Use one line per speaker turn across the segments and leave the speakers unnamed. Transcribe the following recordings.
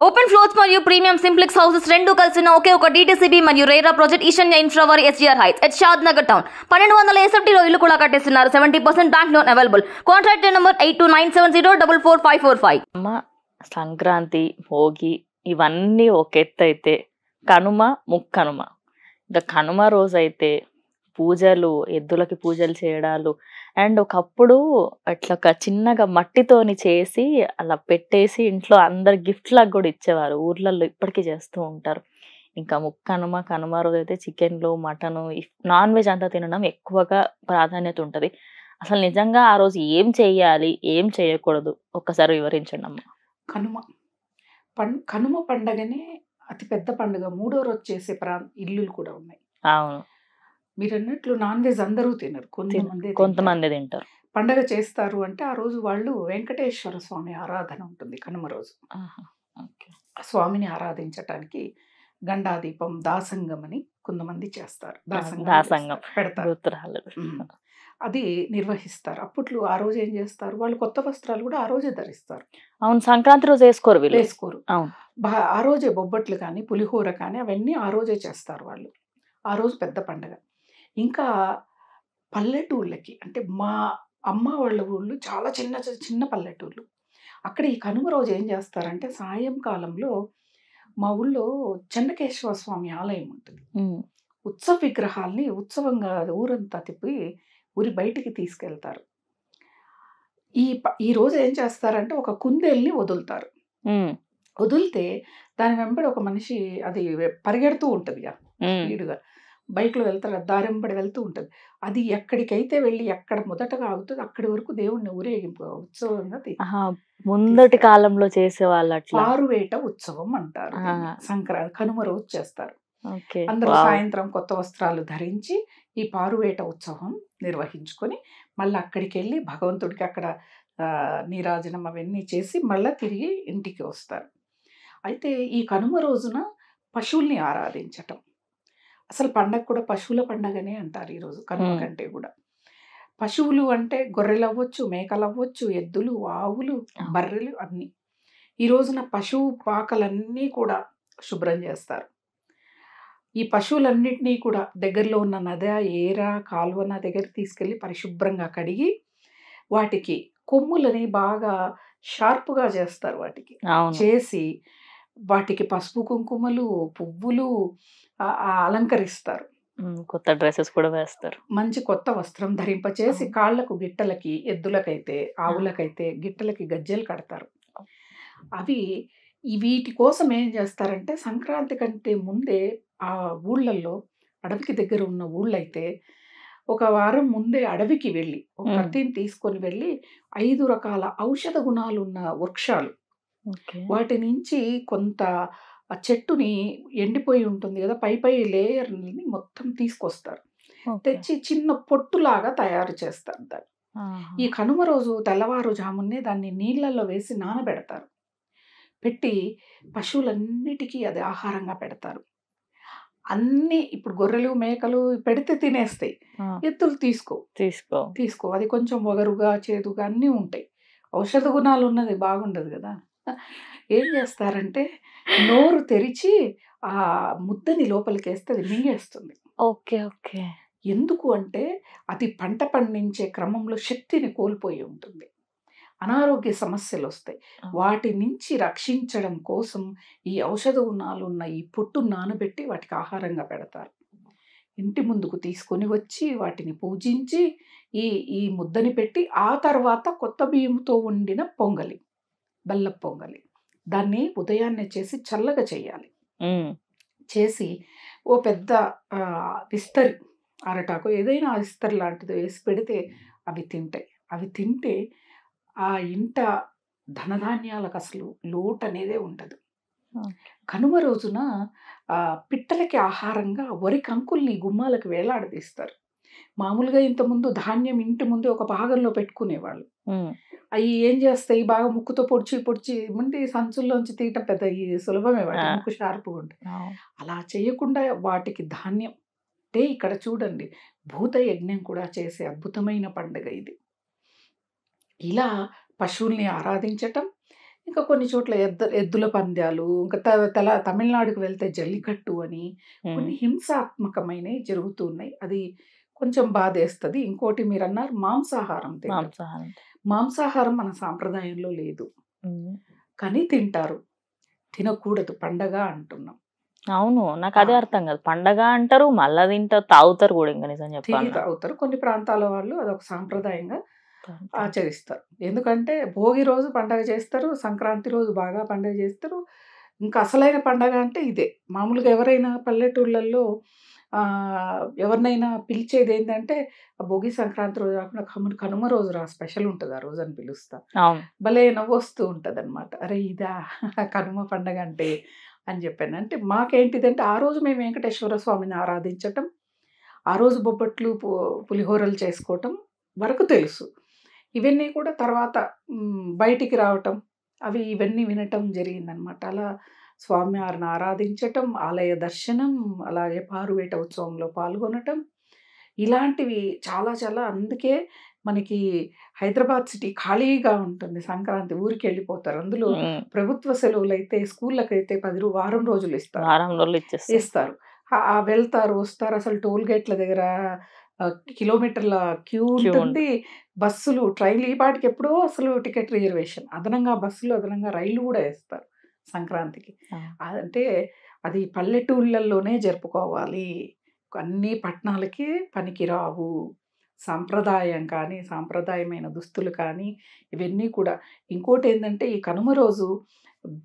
Open floors మరియు premium simplex houses రెండు కలిసిన ఒకే ఒక DTCB మరియు రేరా ప్రాజెక్ట్ ఈశాన్య ఇన్ఫ్రావారి SGR heights at Shad Nagar town 1200 SFTలో ఇల్లు కూడా కట్టేస్తున్నారు. 70% bank loan available. Contract number 8297044545.
అమ్మ సంక్రాంతి భోగి ఇవన్నీ ఒక ఎత్తు అయితే కనుమ ముక్కనుమ ఇంకా కనుమ రోజు అయితే పూజలు ఎద్దులకి పూజలు చేయడాలు అండ్ ఒకప్పుడు అట్లా ఒక చిన్నగా మట్టితోని చేసి అలా పెట్టేసి ఇంట్లో అందరు గిఫ్ట్ లాగా కూడా ఇచ్చేవారు. ఊర్లలో ఇప్పటికీ చేస్తూ ఉంటారు. ఇంకా ముక్కనుమ కనుమ రోజు అయితే చికెన్లు మటన్ నాన్ వెజ్ అంతా తినడం ఎక్కువగా ప్రాధాన్యత ఉంటది. అసలు నిజంగా ఆ రోజు ఏం చెయ్యాలి ఏం చేయకూడదు ఒక్కసారి వివరించండి అమ్మ.
కనుమ పండగనే అతి పెద్ద పండుగ. మూడో రోజు చేసే ఇల్లులు కూడా ఉన్నాయి.
అవును,
మీరు అన్నట్లు నాన్ వెజ్ అందరూ తినరు,
కొంతమంది తింటారు.
పండగ చేస్తారు అంటే ఆ రోజు వాళ్ళు వెంకటేశ్వర స్వామి ఆరాధన ఉంటుంది. కనుమ రోజు ఆ స్వామిని ఆరాధించటానికి గండాదీపం దాసంగం అని కొంతమంది చేస్తారు.
దాసంగం
పెడతారు,
గుర్తురాలేదు.
అది నిర్వహిస్తారు. అప్పట్లో ఆ రోజు ఏం చేస్తారు, వాళ్ళు కొత్త వస్త్రాలు కూడా ఆ రోజే ధరిస్తారు.
అవును, సంక్రాంతి రోజు వేసుకోరు వీళ్ళు.
వేసుకోరు.
అవును,
ఆ రోజే బొబ్బట్లు కానీ పులిహోర కానీ అవన్నీ ఆ రోజే చేస్తారు వాళ్ళు. ఆ రోజు పెద్ద పండగ. ఇంకా పల్లెటూళ్ళకి అంటే మా అమ్మ వాళ్ళ ఊళ్ళు చాలా చిన్న చిన్న పల్లెటూళ్ళు. అక్కడ ఈ కనుమ రోజు ఏం చేస్తారంటే సాయంకాలంలో మా ఊళ్ళో చెన్నకేశవ స్వామి ఆలయం ఉంటుంది. ఉత్సవ విగ్రహాల్ని ఉత్సవంగా ఊరంతా తిప్పి ఊరి బయటికి తీసుకెళ్తారు. ఈ రోజు ఏం చేస్తారంటే ఒక కుందేల్ని వదులుతారు. వదిలితే దాని వెంబడి ఒక మనిషి అది పరిగెడుతూ ఉంటుంది స్పీడ్గా, బైక్లో వెళ్తారు, దారింబడి వెళ్తూ ఉంటుంది. అది ఎక్కడికైతే వెళ్ళి ఎక్కడ మొదటగా ఆగుతుంది అక్కడి వరకు దేవుణ్ణి ఊరేగింపు ఉత్సవంగా
ముందటి కాలంలో చేసేవాళ్ళు. అట్లా
పారువేట ఉత్సవం అంటారు. సంక్రాంతి కనుమ రోజు చేస్తారు. అందరూ సాయంత్రం కొత్త వస్త్రాలు ధరించి ఈ పారువేట ఉత్సవం నిర్వహించుకొని మళ్ళీ అక్కడికి వెళ్ళి భగవంతుడికి అక్కడ నీరాజనం అవన్నీ చేసి మళ్ళీ తిరిగి ఇంటికి వస్తారు. అయితే ఈ కనుమ రోజున పశువుల్ని ఆరాధించటం, అసలు పండగ కూడా పశువుల పండగనే అంటారు ఈరోజు కనుమ కంటే కూడా. పశువులు అంటే గొర్రెలు అవ్వచ్చు, మేకలు అవ్వచ్చు, ఎద్దులు, ఆవులు, బర్రెలు అన్నీ. ఈ రోజున పశువు పాకలన్నీ కూడా శుభ్రం చేస్తారు. ఈ పశువులన్నిటినీ కూడా దగ్గరలో ఉన్న నద, ఏర, కాలువన దగ్గరికి తీసుకెళ్ళి పరిశుభ్రంగా కడిగి వాటికి కొమ్ములని బాగా షార్ప్గా చేస్తారు. వాటికి చేసి వాటికి పసుపు కుంకుమలు పువ్వులు అలంకరిస్తారు.
కొత్త డ్రెస్సెస్ కూడా వేస్తారు.
మంచి కొత్త వస్త్రం ధరింపచేసి కాళ్లకు గిట్టలకి, ఎద్దులకైతే ఆవులకైతే గిట్టలకి గజ్జెలు కడతారు. అవి వీటి కోసం ఏం చేస్తారంటే సంక్రాంతి కంటే ముందే ఆ ఊళ్ళల్లో అడవికి దగ్గర ఉన్న ఊళ్ళైతే ఒక వారం ముందే అడవికి వెళ్ళి ఒక కత్తిని తీసుకొని వెళ్ళి 5 రకాల ఔషధ గుణాలు ఉన్న వృక్షాలు వాటి నుంచి కొంత ఆ చెట్టుని ఎండిపోయి ఉంటుంది కదా పై లేయర్ని మొత్తం తీసుకొస్తారు. తెచ్చి చిన్న పొట్టులాగా తయారు చేస్తారు దాన్ని. ఈ కనుమ రోజు తెల్లవారుజామునే దాన్ని నీళ్ళల్లో వేసి నానబెడతారు. పెట్టి పశువులన్నిటికీ అది ఆహారంగా పెడతారు. అన్నీ ఇప్పుడు గొర్రెలు మేకలు పెడితే తినేస్తాయి, ఎద్దులు తీసుకో అది కొంచెం వగరుగా చేదుగా అన్నీ ఉంటాయి. ఔషధ గుణాలు ఉన్నది బాగుండదు కదా. ఏం చేస్తారంటే నోరు తెరిచి ఆ ముద్దని లోపలికేస్తే అది మింగేస్తుంది. ఎందుకు అంటే అది పంట పండించే క్రమంలో శక్తిని కోల్పోయి ఉంటుంది, అనారోగ్య సమస్యలు వస్తాయి. వాటి నుంచి రక్షించడం కోసం ఈ ఔషధ గుణాలు ఉన్న ఈ పొట్టు నానబెట్టి వాటికి ఆహారంగా పెడతారు. ఇంటి ముందుకు తీసుకొని వచ్చి వాటిని పూజించి ఈ ముద్దని పెట్టి ఆ తర్వాత కొత్త బియ్యంతో వండిన పొంగలి, బెల్ల పొంగలి, దాన్ని ఉదయాన్నే చేసి చల్లగా చేయాలి. చేసి ఓ పెద్ద విస్తరి అరటాకు ఏదైనా విస్తరి లాంటిది వేసి పెడితే అవి తింటాయి. అవి తింటే ఆ ఇంట ధనధాన్యాలకు అసలు లోటు అనేదే ఉండదు. కనుమ రోజున పిట్టలకి ఆహారంగా వరి కంకుల్ని గుమ్మాలకు వేలాడదీస్తారు. మామూలుగా ఇంతకుముందు ధాన్యం ఇంటి ముందు ఒక భాగంలో పెట్టుకునేవాళ్ళు. అవి ఏం చేస్తాయి, బాగా ముక్కుతో పొడిచి ముందు సంచుల్లోంచి తీయటం పెద్ద సులభమే, వాటి ముక్కు షార్ప్గా ఉంటుంది. అలా చేయకుండా వాటికి ధాన్యం అంటే ఇక్కడ చూడండి భూత యజ్ఞం కూడా చేసే అద్భుతమైన పండుగ ఇది. ఇలా పశువుల్ని ఆరాధించటం, ఇంకా కొన్ని చోట్ల ఎద్దుల పందాలు, ఇంకా తమిళనాడుకి వెళ్తే జల్లికట్టు అని కొన్ని హింసాత్మకమైనవి జరుగుతూ ఉన్నాయి. అది కొంచెం బాధేస్తది. ఇంకోటి మీరన్నారు మాంసాహారం తినడం.
మాంసాహారం.
మాంసాహారం మన సాంప్రదాయంలో లేదు. కానీ తింటారు. తినకూడదు, పండగ అంటున్నాం.
అవును. నాకు అదే అర్థం కాదు. పండగ అంటారు, మళ్ళా తింటారు, తాగుతారు కూడా. ఇంకా నిజం
తిని
చెప్పాలి
తాగుతారు. కొన్ని ప్రాంతాల వాళ్ళు అదొక సాంప్రదాయంగా ఆచరిస్తారు. ఎందుకంటే భోగి రోజు పండగ చేస్తారు, సంక్రాంతి రోజు బాగా పండగ చేస్తారు. ఇంకా అసలైన పండగ అంటే ఇదే. మామూలుగా ఎవరైనా పల్లెటూళ్ళల్లో ఎవరినైనా పిలిచేది ఏంటంటే భోగి, సంక్రాంతి రోజు కాకుండా కనుమ రోజు రా స్పెషల్ ఉంటుంది, ఆ రోజు అని పిలుస్తా.
అవును.
భలే నవ్వొస్తూ ఉంటుంది అనమాట. అరే ఇదా కనుమ పండగ అంటే అని చెప్పాను. అంటే మాకేంటిదంటే ఆ రోజు మేము వెంకటేశ్వర స్వామిని ఆరాధించటం, ఆ రోజు బొబ్బట్లు, పులిహోరలు చేసుకోవటం వరకు తెలుసు. ఇవన్నీ కూడా తర్వాత బయటికి రావటం, ఇవన్నీ వినటం జరిగిందనమాట. అలా స్వామివారిని ఆరాధించటం, ఆలయ దర్శనం, అలాగే పారువేట ఉత్సవంలో పాల్గొనటం, ఇలాంటివి చాలా చాలా. అందుకే మనకి హైదరాబాద్ సిటీ ఖాళీగా ఉంటుంది సంక్రాంతి. ఊరికి వెళ్ళిపోతారు. అందులో ప్రభుత్వ సెలవులైతే స్కూళ్ళకైతే వారం రోజులు ఇస్తారు.
వారం రోజులు
ఇస్తారు. వెళ్తారు, వస్తారు. అసలు టోల్ గేట్ల దగ్గర కిలోమీటర్ల క్యూ ఉంటుంది. బస్సులు, ట్రైన్లు ఈ పాటికి ఎప్పుడో అసలు టికెట్ రిజర్వేషన్. అదనంగా బస్సులు, అదనంగా రైళ్లు కూడా వేస్తారు సంక్రాంతికి. అంటే అది పల్లెటూళ్ళల్లోనే జరుపుకోవాలి. అన్ని పట్టణాలకి పనికిరావు. సాంప్రదాయం కానీ, సాంప్రదాయమైన దుస్తులు కానీ ఇవన్నీ కూడా. ఇంకోటి ఏంటంటే ఈ కనుమ రోజు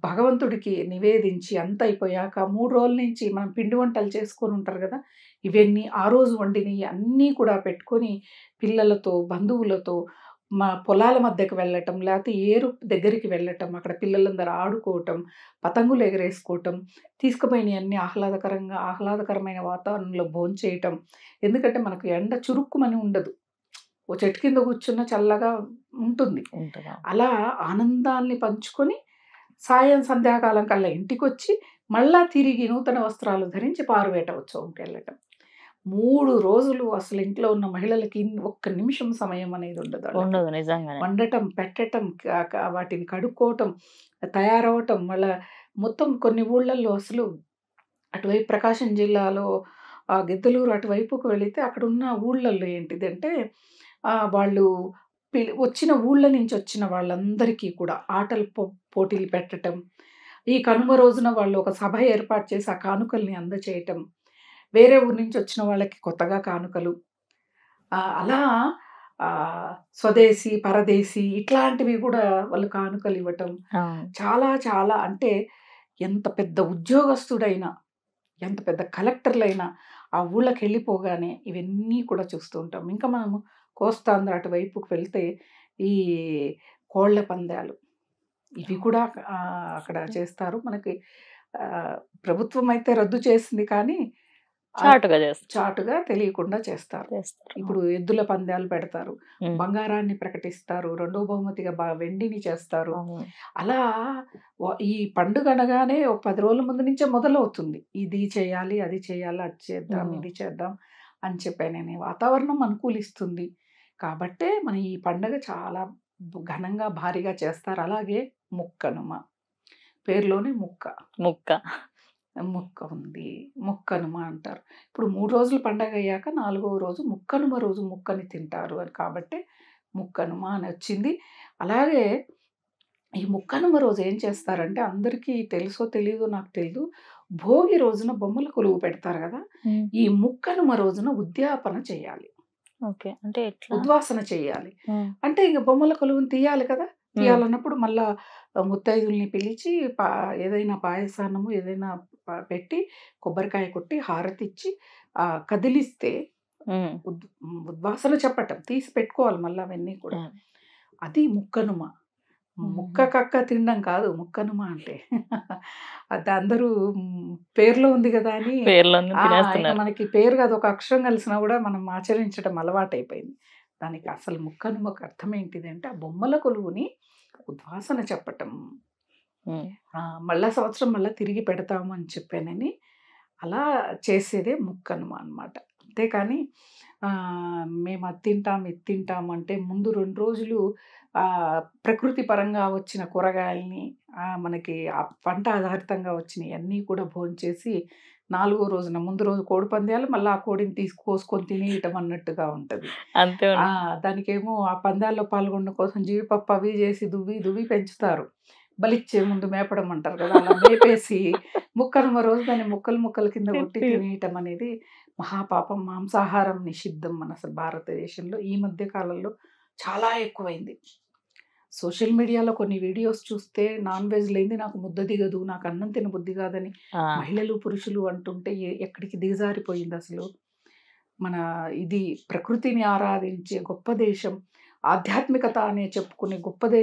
భగవంతుడికి నివేదించి అంత అయిపోయాక 3 రోజుల నుంచి మనం పిండి వంటలు చేసుకొని ఉంటారు కదా, ఇవన్నీ ఆ రోజు వండినవి అన్నీ కూడా పెట్టుకొని పిల్లలతో, బంధువులతో మా పొలాల మధ్యకు వెళ్ళటం, లేకపోతే ఏరు దగ్గరికి వెళ్ళటం, అక్కడ పిల్లలందరూ ఆడుకోవటం, పతంగులు ఎగరేసుకోవటం, తీసుకుపోయినవి అన్నీ ఆహ్లాదకరమైన వాతావరణంలో భోంచేయటం. ఎందుకంటే మనకు ఎండ చురుక్కుమని ఉండదు, ఓ చెట్టు కింద కూర్చున్న చల్లగా ఉంటుంది. అలా ఆనందాన్ని పంచుకొని సంధ్యాకాలం కల్లా ఇంటికొచ్చి మళ్ళా తిరిగి నూతన వస్త్రాలు ధరించి పారువేట ఉత్సవంకి వెళ్ళటం. 3 రోజులు అసలు ఇంట్లో ఉన్న మహిళలకి ఒక్క నిమిషం సమయం అనేది ఉండదు. వండటం, పెట్టటం, వాటిని కడుక్కోవటం, తయారవటం. మళ్ళా మొత్తం కొన్ని ఊళ్ళల్లో అసలు అటువైపు ప్రకాశం జిల్లాలో గిద్దలూరు అటువైపుకు వెళితే అక్కడున్న ఊళ్ళల్లో ఏంటిదంటే వాళ్ళు వచ్చిన ఊళ్ళ నుంచి వచ్చిన వాళ్ళందరికీ కూడా ఆటల పోటీలు పెట్టటం, ఈ కనుమ రోజున వాళ్ళు ఒక సభ ఏర్పాటు చేసి ఆ కానుకల్ని అందచేయటం, వేరే ఊరి నుంచి వచ్చిన వాళ్ళకి కొత్తగా కానుకలు, అలా స్వదేశీ, పరదేశీ ఇట్లాంటివి కూడా వాళ్ళు కానుకలు ఇవ్వటం. చాలా చాలా. అంటే ఎంత పెద్ద ఉద్యోగస్తుడైనా, ఎంత పెద్ద కలెక్టర్లైనా ఆ ఊళ్ళకి వెళ్ళిపోగానే ఇవన్నీ కూడా చూస్తూ ఉంటాం. ఇంకా మనము కోస్తాంధ్ర అటువైపుకి వెళ్తే ఈ కోళ్ల పందాలు ఇవి కూడా అక్కడ చేస్తారు. మనకి ప్రభుత్వం అయితే రద్దు చేసింది, కానీ చాటుగా తెలియకుండా చేస్తారు. ఇప్పుడు ఎద్దుల పందాలు పెడతారు, బంగారాన్ని ప్రకటిస్తారు, రెండో బహుమతిగా వెండిని చేస్తారు. అలా ఈ పండుగ అనగానే ఒక 10 రోజుల ముందు నుంచే మొదలవుతుంది. ఇది చేయాలి, అది చేయాలి, అది చేద్దాం, ఇది చేద్దాం అని చెప్పానని వాతావరణం అనుకూలిస్తుంది. కాబట్టే మన ఈ పండుగ చాలా ఘనంగా, భారీగా చేస్తారు. అలాగే ముక్కనుమ, పేరులోనే ముక్క ఉంది, ముక్కనుమ అంటారు. ఇప్పుడు 3 రోజులు పండగ అయ్యాక 4వ రోజు ముక్కనుమ రోజు ముక్కని తింటారు అని, కాబట్టి ముక్కనుమ అని వచ్చింది. అలాగే ఈ ముక్కనుమ రోజు ఏం చేస్తారంటే, అందరికీ తెలుసో తెలీదో నాకు తెలీదు, భోగి రోజున బొమ్మల కొలువు పెడతారు కదా, ఈ ముక్కనుమ రోజున ఉద్యాపన చేయాలి.
అంటే
ఉద్వాసన చేయాలి. అంటే ఇక బొమ్మల కొలువుని తీయాలి కదా, తీయాలన్నప్పుడు మళ్ళా ముత్తైదుల్ని పిలిచి ఏదైనా పాయసాన్నము ఏదైనా పెట్టి కొబ్బరికాయ కొట్టి హారతి ఇచ్చి కదిలిస్తే ఉద్వాసన చెప్పటం, తీసి పెట్టుకోవాలి మళ్ళీ అవన్నీ కూడా. అది ముక్కనుమ. ముక్క కక్క తినడం కాదు ముక్కనుమ అంటే. అది అందరూ పేర్లో ఉంది కదా అని, మనకి పేరు కాదు, ఒక అక్షరం కలిసినా కూడా మనం ఆచరించడం అలవాటైపోయింది. దానికి అసలు ముక్కనుమకు అర్థం ఏంటిదంటే ఆ బొమ్మల కొలువుని ఉద్వాసన చెప్పటం, మళ్ళా సంవత్సరం మళ్ళీ తిరిగి పెడతాము అని చెప్పానని అలా చేసేదే ముక్కనుమ అన్నమాట. అంతేకాని మేము అది తింటాం ఇది తింటాం అంటే ముందు 2 రోజులు ప్రకృతి పరంగా వచ్చిన కూరగాయల్ని మనకి ఆ పంట ఆధారితంగా వచ్చినవి అన్నీ కూడా భోంచేసి 4వ రోజున ముందు రోజు కోడి పందాలు మళ్ళీ ఆ కోడిని కోసుకొని తినేయటం అన్నట్టుగా ఉంటుంది.
అంతే
దానికేమో ఆ పందాల్లో పాల్గొనడం కోసం జీడిపప్పు అవి చేసి దువ్వి పెంచుతారు. బలిచ్చే ముందు మేపడం అంటారు కదా, అలా మేపేసి ముక్కనుమ రోజు దాన్ని ముక్కలు కింద కొట్టి తినేయటం అనేది మహాపాపం. మాంసాహారం నిషిద్ధం మన భారతదేశంలో. ఈ మధ్య కాలంలో చాలా ఎక్కువైంది. సోషల్ మీడియాలో కొన్ని వీడియోస్ చూస్తే నాన్ వెజ్ లేనిది నాకు ముద్ద దిగదు, నాకు అన్నం తినబుద్ధి కాదని మహిళలు పురుషులు అంటుంటే ఎక్కడికి దిగజారిపోయింది అసలు. మన ఇది ప్రకృతిని ఆరాధించే గొప్ప దేశం, ఆధ్యాత్మికత అనే చెప్పుకునే గొప్ప దేశం